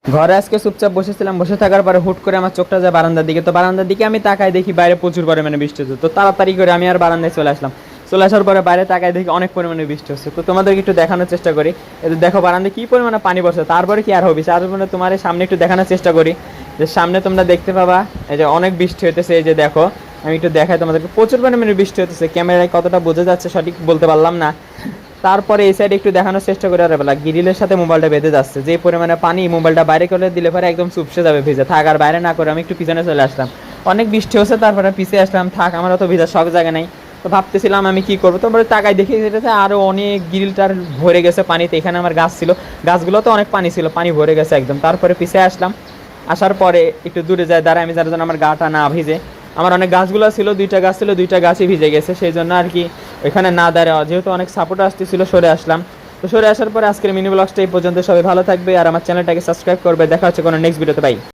ঘরে আজকে চুপচাপ বসেছিলাম, বসে থাকার পরে হুট করে আমার চোখটা যায় বারান্দার দিকে। তো বারান্দার দিকে আমি তাকাই, দেখি বাইরে প্রচুর পরিমাণে বৃষ্টি হচ্ছে। তো তাড়াতাড়ি করে আমি আর বারান্দায় চলে আসলাম। চলে আসার পরে বাইরে তাকাই, দেখি অনেক পরিমাণে বৃষ্টি হচ্ছে। তো তোমাদেরকে একটু দেখানোর চেষ্টা করি। এতে দেখো বারান্দায় কি পরিমাণে পানি পড়ছে। তারপরে কি আর হবে, তারপরে তোমার এই সামনে একটু দেখানোর চেষ্টা করি। যে সামনে তোমরা দেখতে পাবা এই যে অনেক বৃষ্টি হইতেছে। এই যে দেখো, আমি একটু দেখাই তোমাদেরকে, প্রচুর পরিমাণে বৃষ্টি হতেছে। ক্যামেরায় কতটা বোঝা যাচ্ছে সঠিক বলতে পারলাম না। তারপরে এই সাইডে একটু দেখানোর চেষ্টা করে, আর বেলা গ্রিলের সাথে মোবাইলটা বেঁধে যাচ্ছে। যে পরিমাণে পানি, মোবাইলটা বাইরে করে দিলে পরে একদম চুপসে যাবে ভিজে। থাক আর বাইরে না করে আমি একটু পিছনে চলে আসলাম। অনেক বৃষ্টি হচ্ছে, তারপরে পিছিয়ে আসলাম। থাক, আমার অত ভিজার শখ জায়গা নাই। তো ভাবতেছিলাম আমি কি করবো। তারপরে তাকায় দেখি যেটাতে আরো অনেক গ্রিলটার ভরে গেছে পানিতে। এখানে আমার গাছ ছিল, গাছগুলোতে অনেক পানি ছিল, পানি ভরে গেছে একদম। তারপরে পিছিয়ে আসলাম। আসার পরে একটু দূরে যায় দাঁড়ায় আমি, যার জন্য আমার গাটা না ভিজে। আমার অনেক গাছগুলো ছিল, দুইটা গাছ ছিল, দুইটা গাছই ভিজে গেছে। সেই জন্য আর কি ওইখানে না দাঁড়ায়, যেহেতু অনেক সাপোর্ট আসতেছিল, সরে আসলাম। তো সরে আসার পরে আজকের মিনি ব্লগসটা এই পর্যন্ত। সবাই ভালো থাকবে আর আমার চ্যানেলটাকে সাবস্ক্রাইব করবে। দেখা হচ্ছে কোনো নেক্সট ভিডিওতে, বাই।